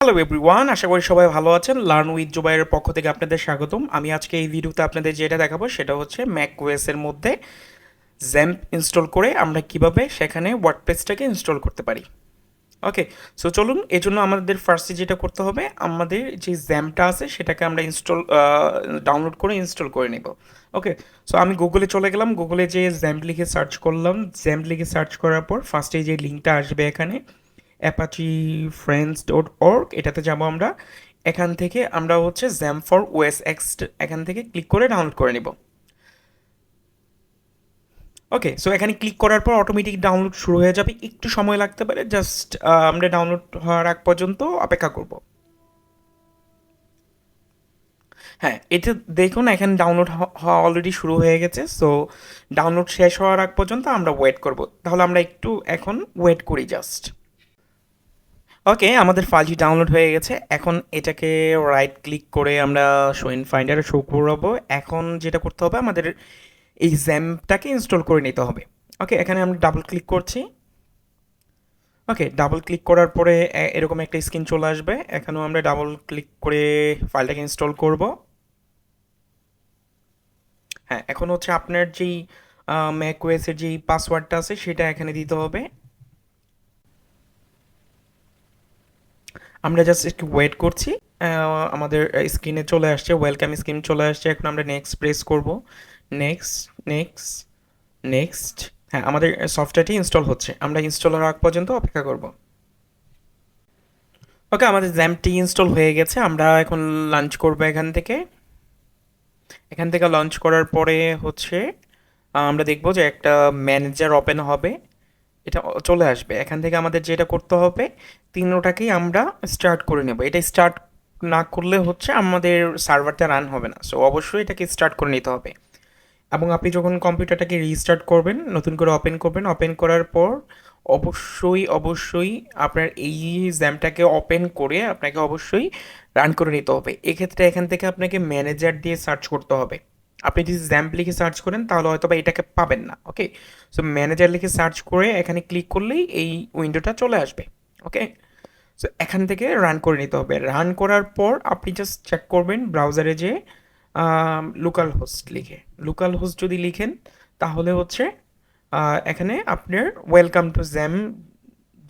Hello everyone, আশা করি সবাই ভালো আছেন। লার্ন উইথ জুবাইরের পক্ষ থেকে আপনাদের স্বাগতম। আমি আজকে এই ভিডিওতে আপনাদের যেটা দেখাবো সেটা হচ্ছে ম্যাক ওএসের মধ্যে জ্যাম্প ইনস্টল করে আমরা কিভাবে সেখানে ওয়ার্ডপ্রেসটাকে ইনস্টল করতে পারি। ওকে, সো চলুন, এই জন্য আমাদের ফার্স্টে যেটা করতে হবে, আমাদের যে জ্যাম্পটা আছে সেটাকে আমরা ডাউনলোড করে ইনস্টল করে নেব। ওকে, সো আমি গুগলে চলে গেলাম, গুগলে যে জ্যাম্প লিখে সার্চ করলাম, জ্যাম্প লিখে সার্চ করার পর ফার্স্টে যে লিঙ্কটা আসবে এখানে apache-friends.org, এটাতে যাব আমরা। এখান থেকে আমরা হচ্ছে জ্যাম্প ফর ওএস এক্স এখান থেকে ক্লিক করে ডাউনলোড করে নিব। ওকে, সো এখানে ক্লিক করার পর অটোমেটিক ডাউনলোড শুরু হয়ে যাবে, একটু সময় লাগতে পারে, জাস্ট আমরা ডাউনলোড হওয়ার আগ পর্যন্ত অপেক্ষা করব। হ্যাঁ, এটা দেখুন এখানে ডাউনলোড হওয়া অলরেডি শুরু হয়ে গেছে। সো ডাউনলোড শেষ হওয়ার আগ পর্যন্ত আমরা ওয়েট করব। তাহলে আমরা একটু এখন ওয়েট করি জাস্ট। ওকে, আমাদের ফাইলটি ডাউনলোড হয়ে গেছে। এখন এটাকে রাইট ক্লিক করে আমরা শো ইন ফাইন্ডারে শো করাবো। এখন যেটা করতে হবে, আমাদের এই জ্যাম্পটাকে ইনস্টল করে নিতে হবে। ওকে, এখানে আমরা ডাবল ক্লিক করছি। ওকে, ডাবল ক্লিক করার পরে এরকম একটা স্ক্রিন চলে আসবে। এখানেও আমরা ডাবল ক্লিক করে ফাইলটাকে ইনস্টল করব। হ্যাঁ, এখন হচ্ছে আপনার যেই ম্যাকওএসের যেই পাসওয়ার্ডটা আছে সেটা এখানে দিতে হবে। আমরা জাস্ট একটু ওয়েট করছি। আমাদের স্ক্রিনে চলে আসছে, ওয়েলকাম স্ক্রিন চলে আসছে। এখন আমরা নেক্সট প্রেস করব। Next, next, next. হ্যাঁ, আমাদের সফটওয়্যারটি ইনস্টল হচ্ছে, আমরা ইনস্টল হওয়ার আগ পর্যন্ত অপেক্ষা করব। ওকে, আমাদের জ্যাম্পটি ইনস্টল হয়ে গেছে। আমরা এখন লঞ্চ করব এখান থেকে। এখান থেকে লঞ্চ করার পরে হচ্ছে আমরা দেখব যে একটা ম্যানেজার ওপেন হবে, এটা চলে আসবে। এখান থেকে আমাদের যেটা করতে হবে, তিনোটাকেই আমরা স্টার্ট করে নেব। এটা স্টার্ট না করলে হচ্ছে আমাদের সার্ভারটা রান হবে না। সো অবশ্যই এটাকে স্টার্ট করে নিতে হবে। এবং আপনি যখন কম্পিউটারটাকে রিস্টার্ট করবেন, নতুন করে ওপেন করবেন, ওপেন করার পর অবশ্যই আপনার এই জ্যামটাকে ওপেন করে আপনাকে অবশ্যই রান করে নিতে হবে। এক্ষেত্রে এখান থেকে আপনাকে ম্যানেজার দিয়ে সার্চ করতে হবে। আপনি যদি জ্যাম্প লিখে সার্চ করেন তাহলে হয়তো বা এটাকে পাবেন না। ওকে, সো ম্যানেজার লিখে সার্চ করে এখানে ক্লিক করলেই এই উইন্ডোটা চলে আসবে। ওকে, সো এখান থেকে রান করে নিতে হবে। রান করার পর আপনি জাস্ট চেক করবেন ব্রাউজারে যে লোকাল হোস্ট লিখে, লোকাল হোস্ট যদি লিখেন তাহলে হচ্ছে এখানে আপনার ওয়েলকাম টু জ্যাম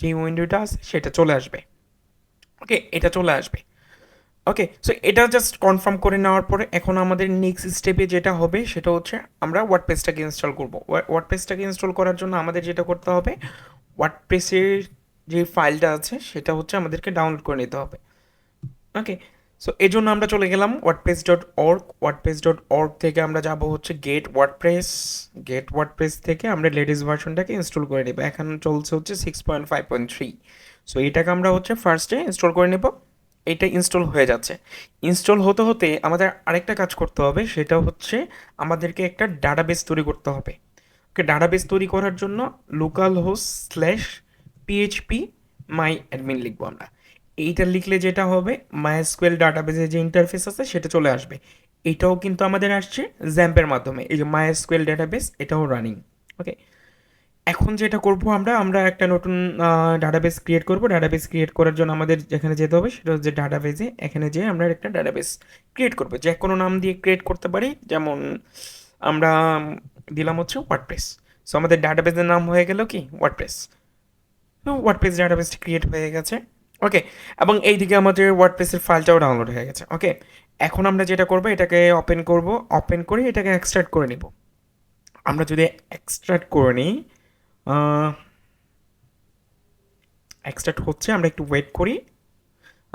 যে উইন্ডোটা আছে সেটা চলে আসবে। ওকে, এটা চলে আসবে। ওকে, সো এটা জাস্ট কনফার্ম করে নেওয়ার পরে এখন আমাদের নেক্সট স্টেপে যেটা হবে সেটা হচ্ছে আমরা ওয়ার্ডপ্রেসটাকে ইনস্টল করব। ওয়ার্ডপ্রেসটাকে ইনস্টল করার জন্য আমাদের যেটা করতে হবে, ওয়ার্ডপ্রেসের যে ফাইলটা আছে সেটা হচ্ছে আমাদেরকে ডাউনলোড করে নিতে হবে। ওকে, সো এই জন্য আমরা চলে গেলাম wordpress.org। wordpress.org থেকে আমরা যাব হচ্ছে গেট ওয়ার্ডপ্রেস থেকে আমরা লেটেস্ট ভার্সনটাকে ইনস্টল করে নেব। এখন চলছে হচ্ছে 6.5.3। সো এটাকে আমরা হচ্ছে ফার্স্টে ইনস্টল করে নেব। এটা ইনস্টল হয়ে যাচ্ছে। ইনস্টল হতে হতে আমাদের আরেকটা কাজ করতে হবে, সেটা হচ্ছে আমাদেরকে একটা ডাটাবেস তৈরি করতে হবে। ওকে, ডাটাবেস তৈরি করার জন্য লোকাল হোস্ট স্ল্যাশ পিএইচপি মাই অ্যাডমিন লিখবো আমরা। এইটা লিখলে যেটা হবে, মাইএসকিউএল ডাটাবেসের যে ইন্টারফেস আছে সেটা চলে আসবে। এটাও কিন্তু আমাদের আসছে জ্যাম্পের মাধ্যমে। এই যে মাইএসকিউএল ডাটাবেস, এটাও রানিং। ওকে, এখন যেটা করব, আমরা আমরা একটা নতুন ডাটাবেস ক্রিয়েট করব। ডাটাবেস ক্রিয়েট করার জন্য আমাদের যেখানে যেতে হবে সেটা হচ্ছে ডাটাবেসে। এখানে যেয়ে আমরা একটা ডাটাবেস ক্রিয়েট করব, যে কোনো নাম দিয়ে ক্রিয়েট করতে পারি। যেমন আমরা দিলাম হচ্ছে ওয়ার্ডপ্রেস। সো আমাদের ডাটাবেসের নাম হয়ে গেল কি ওয়ার্ডপ্রেস। তো ওয়ার্ডপ্রেস ডাটাবেসটি ক্রিয়েট হয়ে গেছে। ওকে, এবং এইদিকে আমাদের ওয়ার্ডপ্রেসের ফাইলটাও ডাউনলোড হয়ে গেছে। ওকে, এখন আমরা যেটা করব, এটাকে ওপেন করব, ওপেন করে এটাকে এক্সট্রাক্ট করে নিব। আমরা যদি এক্সট্রাক্ট করে নিই, এক্সট্রাক্ট হচ্ছে, আমরা একটু ওয়েট করি।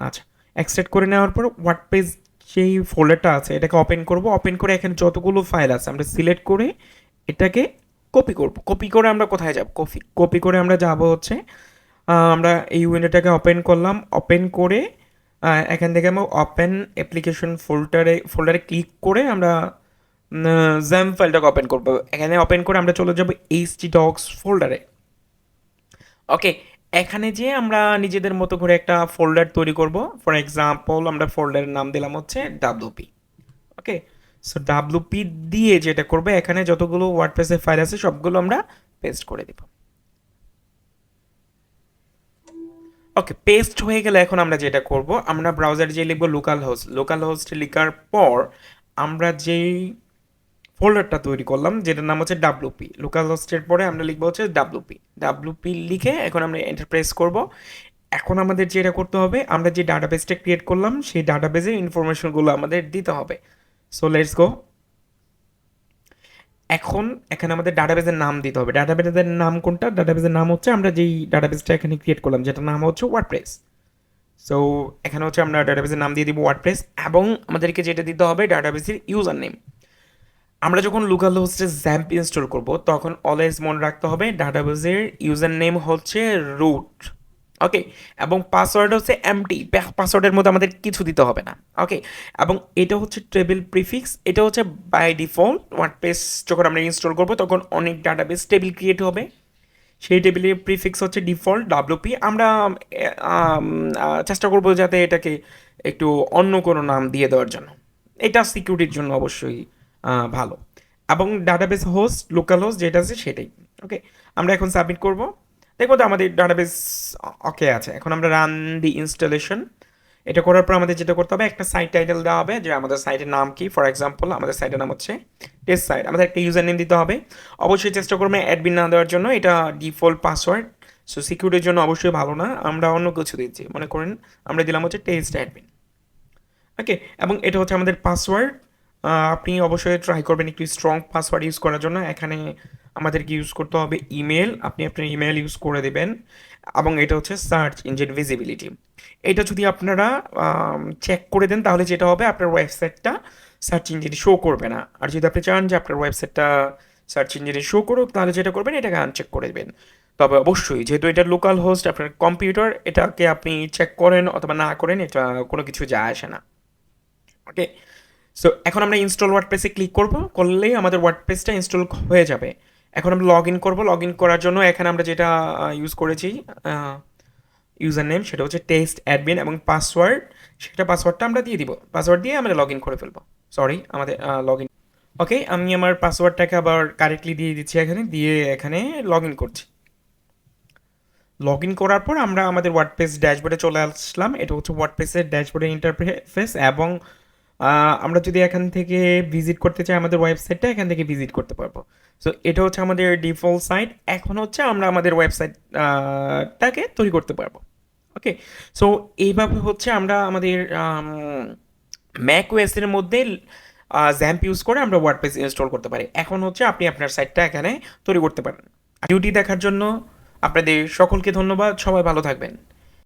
আচ্ছা, এক্সট্রাক্ট করে নেওয়ার পর ওয়ার্ডপ্রেস যেই ফোল্ডারটা আছে এটাকে ওপেন করব। ওপেন করে এখানে যতগুলো ফাইল আছে আমরা সিলেক্ট করে এটাকে কপি করব। কপি করে আমরা কোথায় যাব, কপি করে আমরা যাব হচ্ছে আমরা এই উইন্ডোটাকে ওপেন করলাম। ওপেন করে এখান থেকে আমরা ওপেন অ্যাপ্লিকেশন ফোল্ডারে ক্লিক করে আমরা জ্যাম ফাইলটাকে ওপেন করব। এখানে ওপেন করে আমরা চলে যাব htdocs ফোল্ডারে। ওকে, এখানে যে আমরা নিজেদের মতো করে একটা ফোল্ডার তৈরি করব। ফর এক্সাম্পল আমরা ফোল্ডারের নাম দিলাম হচ্ছে ডাব্লুপি। ওকে, সো ডাব্লুপি দিয়ে যেটা করবে, এখানে যতগুলো ওয়ার্ডপ্রেসের ফাইল আছে সবগুলো আমরা পেস্ট করে দিব। ওকে, পেস্ট হয়ে গেলে এখন আমরা যেটা করব, আমরা ব্রাউজারে যে লিখবো লোকাল হোস্ট লেখার পর আমরা যেই ফোল্ডারটা তৈরি করলাম যেটার নাম হচ্ছে ডাব্লুপি, লোকাল হোস্টের পরে আমরা লিখবো হচ্ছে ডাব্লুপি লিখে এখন আমরা এন্টার প্রেস করব। এখন আমাদের যেটা করতে হবে, আমরা যে ডাটাবেসটা ক্রিয়েট করলাম সেই ডাটাবেসের ইনফরমেশনগুলো আমাদের দিতে হবে। So let's go. এখন এখানে আমাদের ডাটাবেসের নাম দিতে হবে। ডাটাবেসের নাম কোনটা? ডাটাবেসের নাম হচ্ছে আমরা যেই ডাটাবেসটা এখানে ক্রিয়েট করলাম যেটার নাম হচ্ছে ওয়ার্ডপ্রেস। সো এখানে হচ্ছে আমরা ডাটাবেসের নাম দিয়ে দিব ওয়ার্ডপ্রেস, এবং আমাদেরকে যেটা দিতে হবে ডাটাবেসের ইউজার নেম। আমরা যখন লোকাল হোস্টে জ্যাম্প ইনস্টল করব তখন অলওয়েজ মনে রাখতে হবে ডাটাবেসের ইউজার নেম হচ্ছে রুট। ওকে, এবং পাসওয়ার্ড হচ্ছে এমটি, পাসওয়ার্ডের মধ্যে আমাদের কিছু দিতে হবে না। ওকে, এবং এটা হচ্ছে টেবিল প্রিফিক্স, এটা হচ্ছে বাই ডিফল্ট ওয়ার্ডপ্রেস যখন আমরা ইনস্টল করব তখন অনেক ডাটাবেস টেবিল ক্রিয়েট হবে, সেই টেবিলের প্রিফিক্স হচ্ছে ডিফল্ট ডাব্লুপি। আমরা চেষ্টা করব যাতে এটাকে একটু অন্য কোনো নাম দিয়ে দেওয়ার জন্য, এটা সিকিউরিটির জন্য অবশ্যই ভালো। এবং ডাটাবেস হোস্ট লোকাল হোস্ট যেটা আছে সেটাই। ওকে, আমরা এখন সাবমিট করব, দেখবো তো আমাদের ডাটাবেস ওকে আছে। এখন আমরা রান দি ইনস্টলেশন, এটা করার পর আমাদের যেটা করতে হবে, একটা সাইট টাইটেল দেওয়া হবে যে আমাদের সাইটের নাম কি। ফর এক্সাম্পল আমাদের সাইটের নাম হচ্ছে টেস্ট সাইট, আমাদের একটা ইউজার নেম দিতে হবে। অবশ্যই চেষ্টা করবে অ্যাডমিন না দেওয়ার জন্য, এটা ডিফল্ট পাসওয়ার্ড, সো সিকিউরিটির জন্য অবশ্যই ভালো না। আমরা অন্য কিছু দিচ্ছি, মনে করেন আমরা দিলাম হচ্ছে টেস্ট অ্যাডমিন। ওকে, এবং এটা হচ্ছে আমাদের পাসওয়ার্ড। আপনি অবশ্যই ট্রাই করবেন একটু স্ট্রং পাসওয়ার্ড ইউজ করার জন্য। এখানে আমাদেরকে ইউজ করতে হবে ইমেল, আপনি আপনার ইমেল ইউজ করে দেবেন। এবং এটা হচ্ছে সার্চ ইঞ্জিন ভিজিবিলিটি, এটা যদি আপনারা চেক করে দেন তাহলে যেটা হবে আপনার ওয়েবসাইটটা সার্চ ইঞ্জিনে শো করবে না। আর যদি আপনি চান যে আপনার ওয়েবসাইটটা সার্চ ইঞ্জিনে শো করুক তাহলে যেটা করবেন এটাকে আনচেক করে দেবেন। তবে অবশ্যই যেহেতু এটা লোকাল হোস্ট আপনার কম্পিউটার, এটাকে আপনি চেক করেন অথবা না করেন এটা কোনো কিছু যায় আসে না। ওকে, সো এখন আমরা ইনস্টল ওয়ার্ডপ্রেসে ক্লিক করব, করলেই আমাদের ওয়ার্ডপ্রেসটা ইনস্টল হয়ে যাবে। এখন আমরা লগ ইন করবো, লগ ইন করার জন্য এখানে আমরা যেটা ইউজ করেছি ইউজার নেম সেটা হচ্ছে টেস্ট অ্যাডমিন, এবং পাসওয়ার্ড সেটা পাসওয়ার্ডটা আমরা দিয়ে দিব। পাসওয়ার্ড দিয়ে আমরা লগ ইন করে ফেলবো। সরি, আমাদের লগ ইন। ওকে, আমি আমার পাসওয়ার্ডটাকে আবার কারেক্টলি দিয়ে দিচ্ছি, এখানে দিয়ে এখানে লগ ইন করছি। লগ ইন করার পর আমরা আমাদের ওয়ার্ডপ্রেস ড্যাশবোর্ডে চলে আসলাম। এটা হচ্ছে ওয়ার্ডপ্রেসের ড্যাশবোর্ডের ইন্টারফেস, এবং আমরা যদি এখান থেকে ভিজিট করতে চাই আমাদের ওয়েবসাইটটা এখান থেকে ভিজিট করতে পারবো। সো এটা হচ্ছে আমাদের ডিফল্ট সাইট। এখন হচ্ছে আমরা আমাদের ওয়েবসাইটটাকে তৈরি করতে পারবো। ওকে, সো এইভাবে হচ্ছে আমরা আমাদের ম্যাক ওএসের মধ্যে জ্যাম্প ইউজ করে আমরা ওয়ার্ডপ্রেস ইনস্টল করতে পারি। এখন হচ্ছে আপনি আপনার সাইটটা এখানে তৈরি করতে পারেন। ভিডিওটি দেখার জন্য আপনাদের সকলকে ধন্যবাদ, সবাই ভালো থাকবেন।